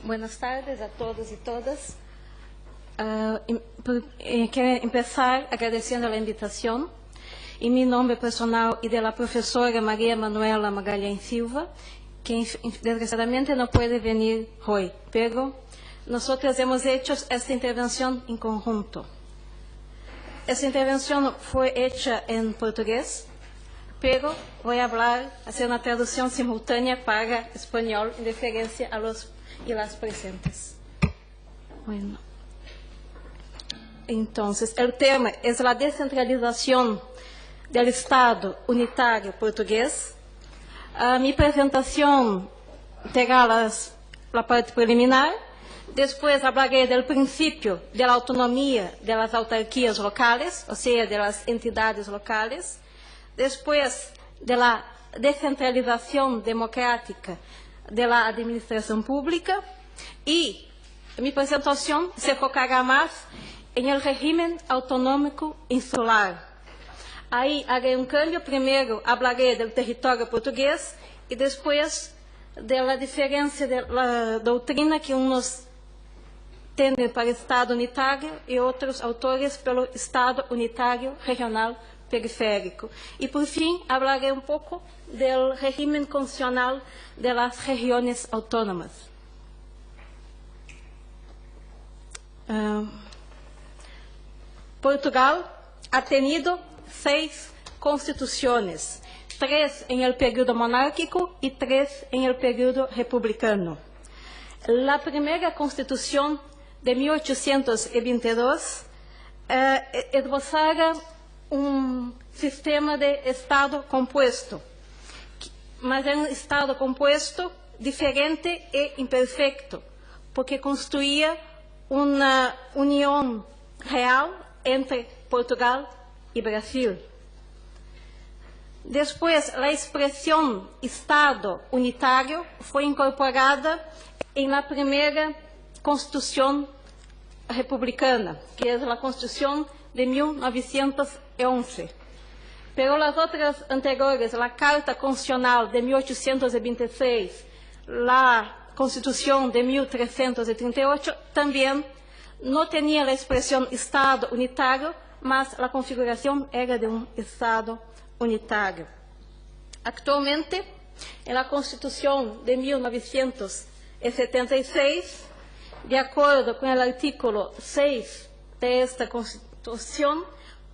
Buenas tardes a todos e todas. Quero começar agradecendo a invitação, em meu nome personal e da professora Maria Manuela Magalhães Silva, que desgraciadamente não pode vir hoje, pero nosotros hemos hecho esta intervenção em conjunto. Esta intervenção foi hecha em português, pero vou fazer uma tradução simultânea para espanhol em referência a los y las presentes. Bueno. Entonces, el tema es la descentralización del Estado unitario portugués. Mi presentación tendrá la parte preliminar. Después hablaré del principio de la autonomía de las autarquías locales, o sea, de las entidades locales. Después de la descentralización democrática de la administración pública, y mi presentación se focará más en el régimen autonómico insular. Ahí haré un cambio. Primero hablaré del territorio portugués y después de la diferencia de la doctrina que unos tienen para el Estado unitario y otros autores para el Estado unitario regional periférico. Y por fin hablaré un poco del régimen constitucional de las regiones autónomas. Portugal ha tenido 6 constituciones, 3 en el período monárquico y 3 en el período republicano. La primera constitución de 1822 esbozara un sistema de Estado compuesto, mas era um Estado composto diferente e imperfeito, porque construía uma união real entre Portugal e Brasil. Depois, a expressão Estado unitário foi incorporada na primeira Constituição republicana, que é a Constituição de 1911. Pero las otras anteriores, la Carta Constitucional de 1826, la Constitución de 1338, también no tenía la expresión Estado unitario, mas la configuración era de un Estado unitario. Actualmente, en la Constitución de 1976, de acuerdo con el artículo 6 de esta Constitución,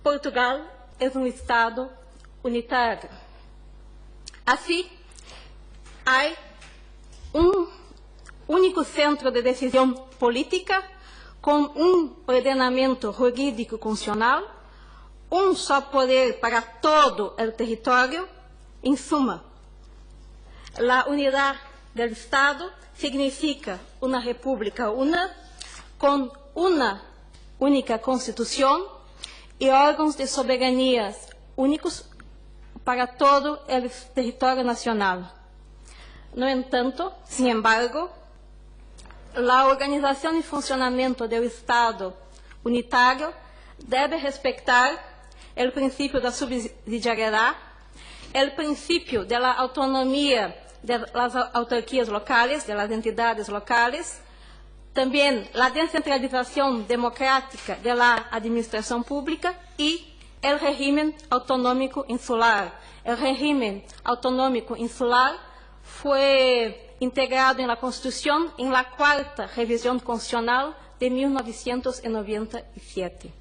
Portugal é um Estado unitário. Assim, há um único centro de decisão política, com um ordenamento jurídico constitucional, um só poder para todo o território. Em suma, a unidade do Estado significa uma república una, com uma única Constituição e órgãos de soberanias únicos para todo o território nacional. No entanto, sin embargo, a organização e funcionamento do Estado unitário deve respeitar o princípio da subsidiariedade, o princípio da autonomia das autarquias locais, das entidades locais, também a descentralização democrática da administração pública e o regime autonômico insular. O regime autonômico insular foi integrado na Constituição em la 4ª revisão constitucional de 1997.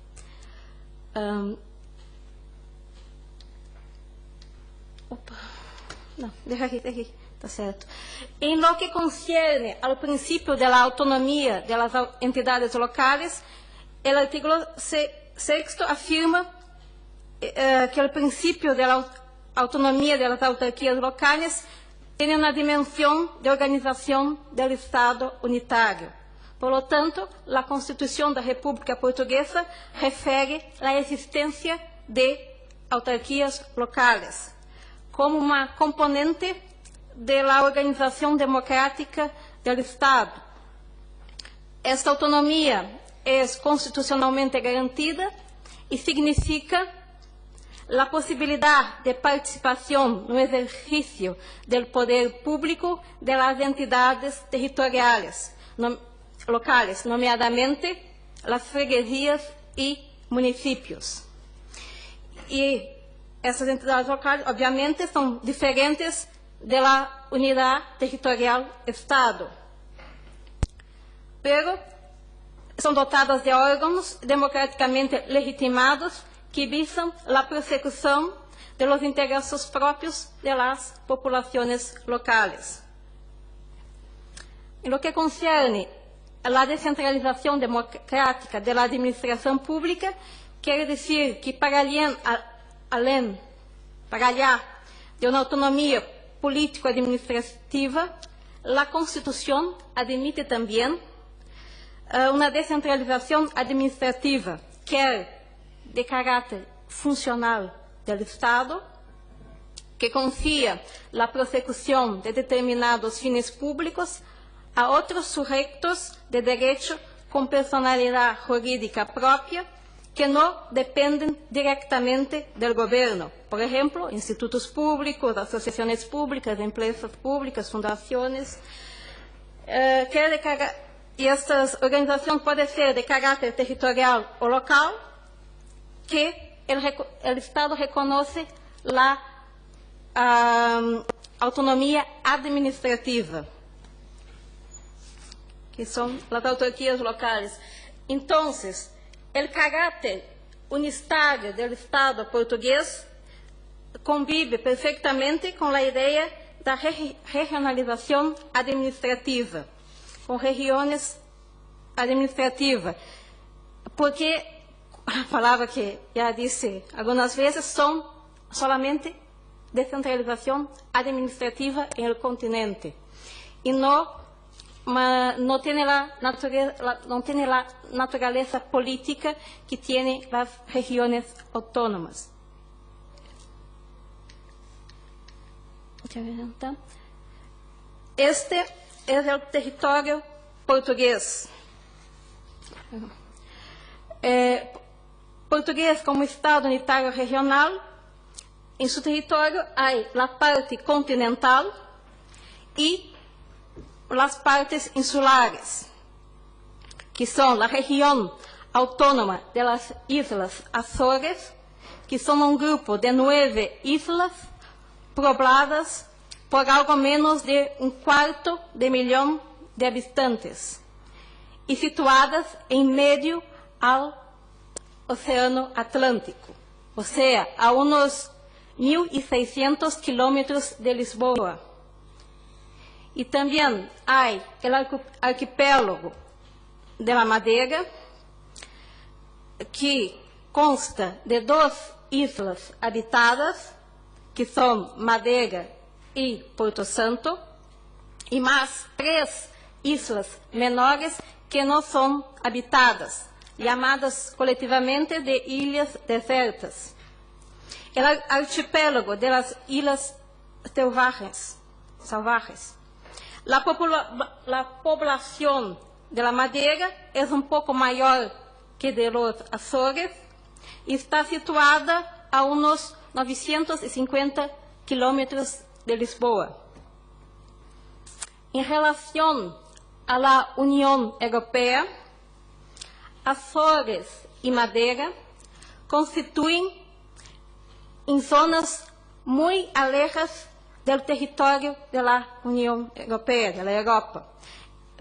Não, deixa aqui. Tá certo. Em lo que concerne ao princípio da autonomia das entidades locais, o artigo 6º afirma que o princípio da autonomia das autarquias locais tem uma dimensão de organização do Estado unitário. Por lo tanto, a Constituição da República Portuguesa refere à existência de autarquias locais como uma componente da organização democrática do Estado. Esta autonomia é constitucionalmente garantida e significa a possibilidade de participação no exercício do poder público das entidades territoriais, locales, nomeadamente las freguesias y municipios. Y essas entidades locales, obviamente, são diferentes da unidade territorial Estado, pero são dotadas de órgãos democraticamente legitimados que visam a persecução de los intereses próprios de las populaciones locales. En lo que concierne a la descentralización democrática de la administración pública, quiere decir que para allá de una autonomía político-administrativa, la Constitución admite también una descentralización administrativa, quer de carácter funcional del Estado, que confía la persecución de determinados fines públicos a otros sujetos de derecho con personalidad jurídica propia que no dependen directamente del gobierno. Por ejemplo, institutos públicos, asociaciones públicas, empresas públicas, fundaciones. Y estas organizaciones pueden ser de carácter territorial o local, que el Estado reconoce la autonomía administrativa, que son las autoridades locales. Entonces, el carácter unitário del Estado portugués convive perfectamente con la idea da regionalización administrativa, con regiones administrativas, porque a palavra que já disse algumas vezes son solamente descentralización administrativa en el continente y no tiene la naturaleza política que tienen las regiones autónomas. Este es el territorio portugués. Portugués como Estado unitário regional, en su territorio hay la parte continental y las partes insulares, que son la región autónoma de las Islas Azores, que son un grupo de 9 islas pobladas por algo menos de 250.000 de habitantes y situadas en medio al Océano Atlántico, o sea, a unos 1.600 kilómetros de Lisboa. Y también hay el arquipélago de la Madeira, que consta de 2 islas habitadas, que son Madeira y Porto Santo, y más 3 islas menores que no son habitadas, llamadas colectivamente de ilhas desertas. El archipiélago de las islas salvajes. La población de la Madeira es un poco mayor que de los Azores y está situada a unos 950 kilómetros de Lisboa. En relación a la Unión Europea, Azores y Madeira constituyen en zonas muy alejadas del territorio de la Unión Europea, de la Europa.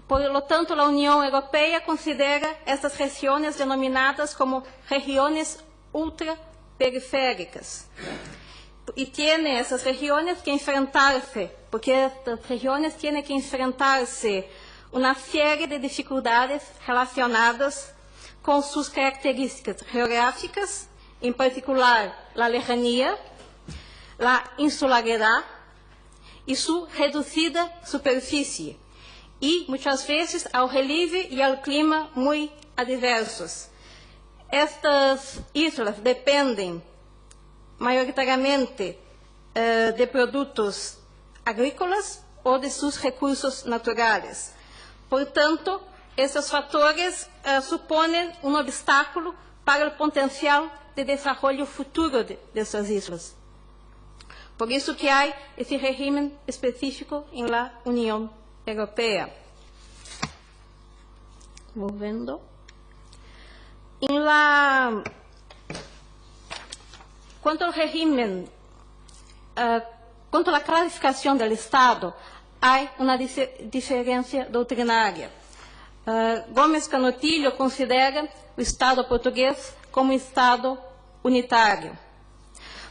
Por lo tanto, la Unión Europea considera estas regiones denominadas como regiones ultraperiféricas. Y tiene esas regiones que enfrentarse, porque estas regiones tienen que enfrentarse una serie de dificultades relacionadas con sus características geográficas, en particular la lejanía, la insularidad y su reducida superficie, y muchas veces al relieve y al clima muy adversos. Estas islas dependen mayoritariamente de productos agrícolas o de sus recursos naturales. Por tanto, esses fatores suponen un obstáculo para el potencial de desarrollo futuro de essas islas. Por isso que há esse regime específico em la União Europeia. Movendo. Quanto ao régimen, quanto à classificação do Estado, há uma diferença doutrinária. Gomes Canutilho considera o Estado português como um Estado unitário.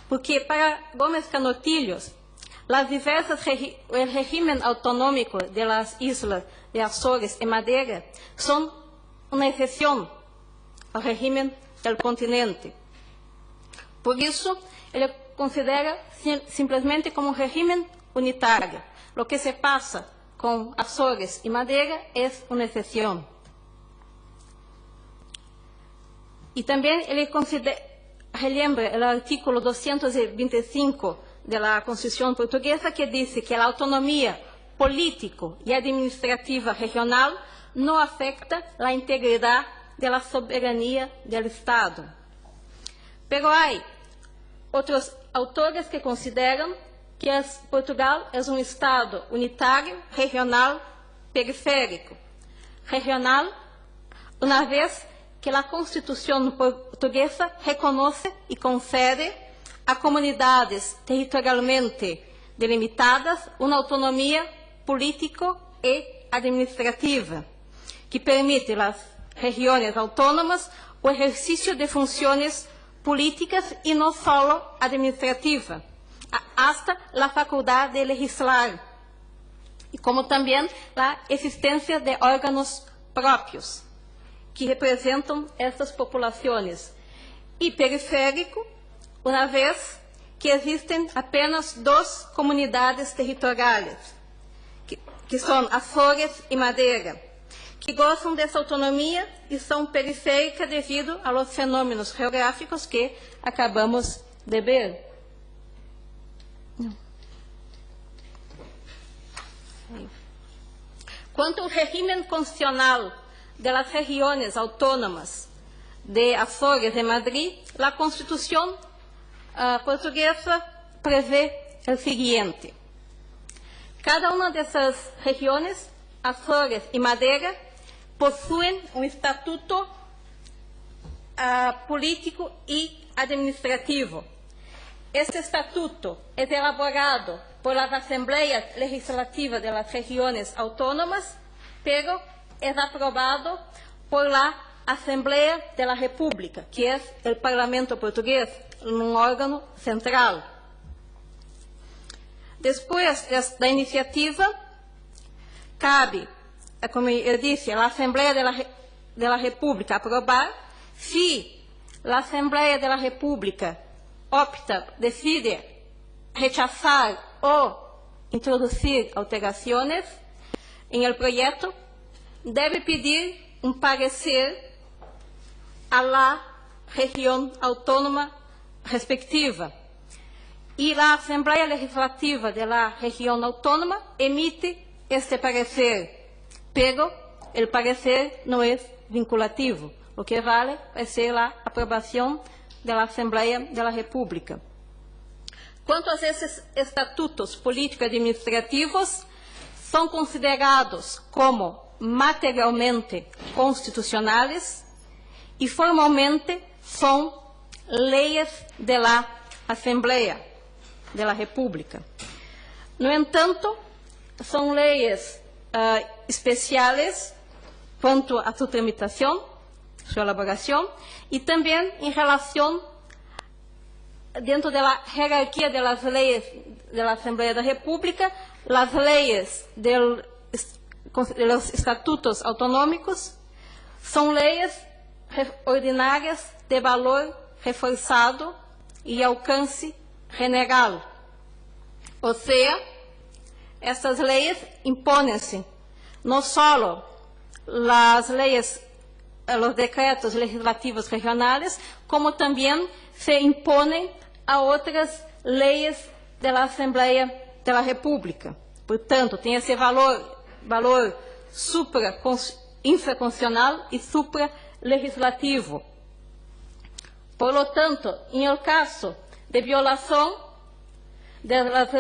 Porque para Gomes Canutilho, o regime autonômico das islas de Açores e Madeira são uma exceção ao regime do continente. Por isso, ele considera simplesmente como um regime unitário. O que se passa com Açores e Madeira é uma exceção. E também ele relembra o artículo 225 da Constituição Portuguesa, que diz que a autonomia político e administrativa regional não afeta a integridade da soberania do Estado. Pero há outros autores que consideram que Portugal é um Estado unitário, regional, periférico. Regional, uma vez que a Constituição portuguesa reconhece e concede a comunidades territorialmente delimitadas uma autonomia político e administrativa, que permite às regiões autônomas o exercício de funções políticas e não só administrativa, hasta a faculdade de legislar, e como também a existência de órgãos próprios que representam essas populações. E periférico, uma vez que existem apenas duas comunidades territoriais, que são Açores e Madeira, que gozam dessa autonomia e são periféricas devido aos fenômenos geográficos que acabamos de ver. Quanto ao regime constitucional das regiões autônomas de Açores e Madrid, a Constituição portuguesa prevê o seguinte: cada uma dessas regiões, Açores e Madeira, possuem um estatuto político e administrativo. Este estatuto é elaborado por las Assembleias Legislativas de las Regiones Autónomas, pero é aprobado por la Assembleia de la República, que é o Parlamento português, um órgão central. Depois da iniciativa, cabe, como eu disse, a Assembleia de la República aprovar. Se a Assembleia de la República decide rechazar ou introduzir alterações em el projeto, deve pedir um parecer a la região autônoma respectiva. E a Assembleia Legislativa de la região autônoma emite este parecer, pero o parecer não é vinculativo. O que vale vai ser a aprovação da Assembleia da República. Quanto a esses estatutos político-administrativos, são considerados como materialmente constitucionais e formalmente são leis da Assembleia da República. No entanto, são leis especiais quanto à sua tramitação, sua elaboração, e também em relação dentro da hierarquia das leis da Assembleia da República, as leis dos estatutos autonômicos são leis ordinárias de valor reforçado e alcance general. Ou seja, essas leis impõem-se não só as leis, os decretos legislativos regionais, como também se impõem a outras leis da Assembleia da República. Portanto, tem esse valor infraconstitucional e supralegislativo. Por lo tanto, em el caso de violação das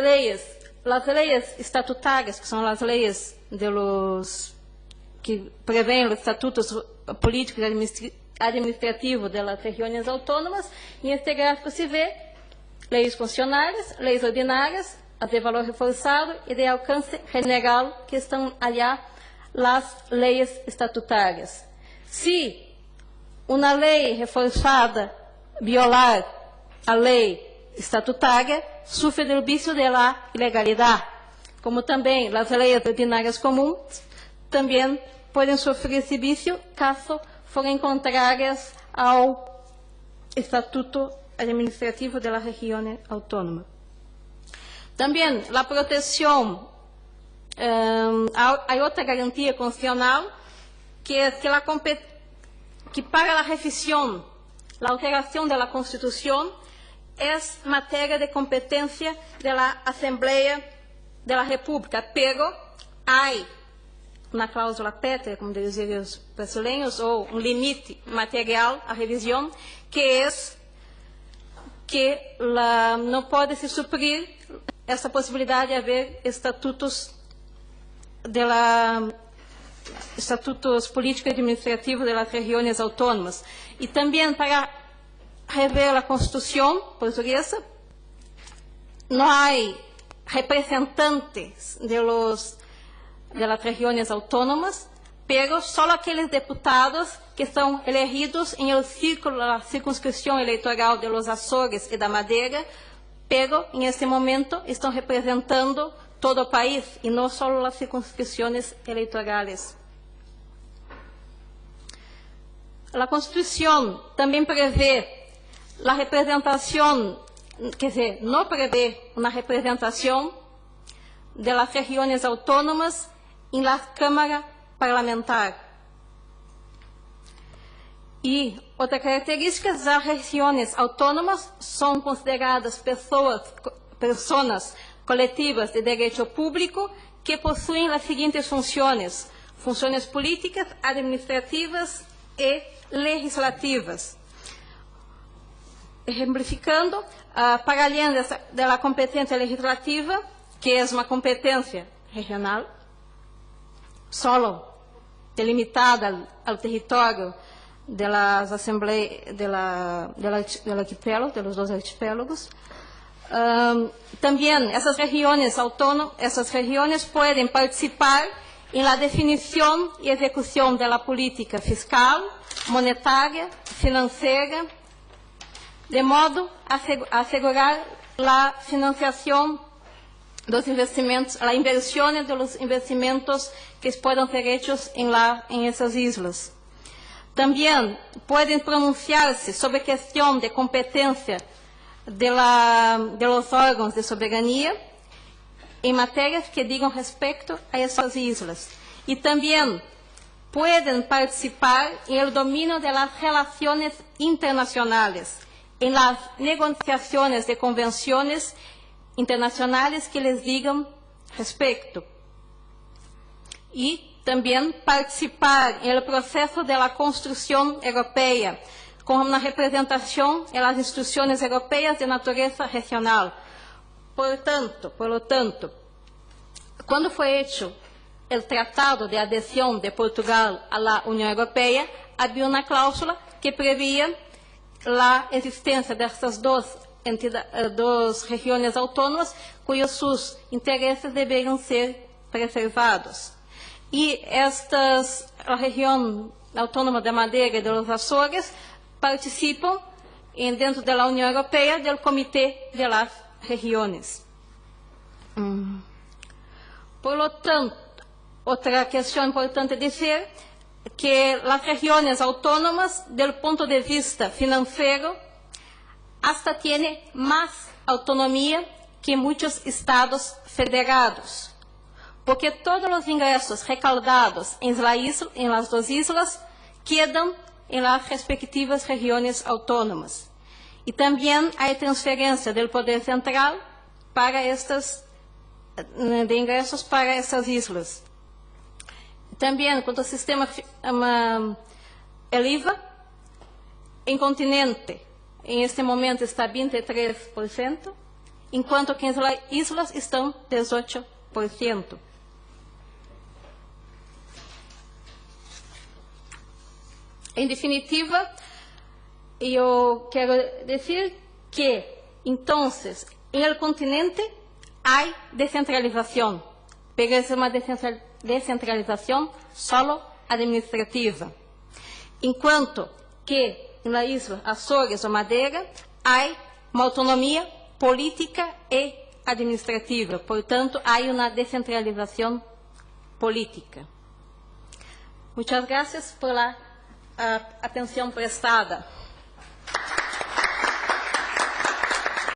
leis estatutárias, que são as leis que prevêem os estatutos políticos e administrativos das regiões autônomas. E neste gráfico se vê leis constitucionais, leis ordinárias, as de valor reforçado e de alcance general, que estão allá as leis estatutárias. Se uma lei reforçada violar a lei estatutária, sofre do vício da ilegalidade, como também as leis ordinárias comuns também podem sofrer esse vício caso forem contrárias ao estatuto administrativo da região autônoma. Também a proteção, há outra garantia constitucional, que é que para a revisão, a alteração da Constituição é matéria de competência da Assembleia da República, pero há uma cláusula pétrea, como diziam os brasileiros, ou um limite material à revisão, que é que não pode se suprir essa possibilidade de haver estatutos políticos e administrativos das regiões autônomas. E também para rever a Constituição portuguesa, não há representantes das regiões autônomas, pero só aqueles deputados que são elegidos em el círculo da circunscrição eleitoral de los Açores e da Madeira, pero em esse momento estão representando todo o país e não só as circunscrições eleitorais. A Constituição também prevê a representação, quer dizer, não prevê uma representação das regiões autônomas em la Câmara Parlamentar. E outra característica, as regiões autônomas são consideradas pessoas coletivas de direito público que possuem as seguintes funções: funções políticas, administrativas e legislativas. Exemplificando, para além da competência legislativa, que é uma competência regional, solo delimitada ao território das assembleias del arquipélago, de los dos arquipélagos. Também essas regiões autônomas, essas regiões podem participar em la definição e execução da política fiscal, monetária, financeira, de modo a assegurar a financiação dos investimentos, a inversão dos investimentos que podem ser feitos em essas islas. Também podem pronunciar-se sobre questão de competência de los órgãos de soberania em matérias que digam respeito a essas islas. E também podem participar em el domínio de las relações internacionais, em las negociações de convenções internacionais que les digam respeito. E também participar no processo da construção europeia, com uma representação nas instituições europeias de natureza regional. Por lo tanto, quando foi feito o Tratado de Adesão de Portugal à União Europeia, havia uma cláusula que previa a existência dessas duas regiões autônomas, cujos seus interesses deveriam ser preservados. E a região autônoma da Madeira e dos Açores participam, dentro da União Europeia, do Comitê de las Regiões. Por lo tanto, outra questão importante dizer que as regiões autônomas, do ponto de vista financeiro, hasta têm mais autonomia que muitos estados federados, porque todos os ingressos recaudados em las duas islas quedam em las respectivas regiões autônomas. E também há transferência do poder central para de ingressos para essas islas. Também, quanto ao sistema, o IVA, em continente, em este momento está 23%, enquanto que as islas estão 18%. Em definitiva, eu quero dizer que, então, em el continente há descentralização, mas é uma descentralização solo administrativa, enquanto que na isla Açores ou Madeira há uma autonomia política e administrativa, portanto, há uma descentralização política. Muchas gracias por la atenção prestada.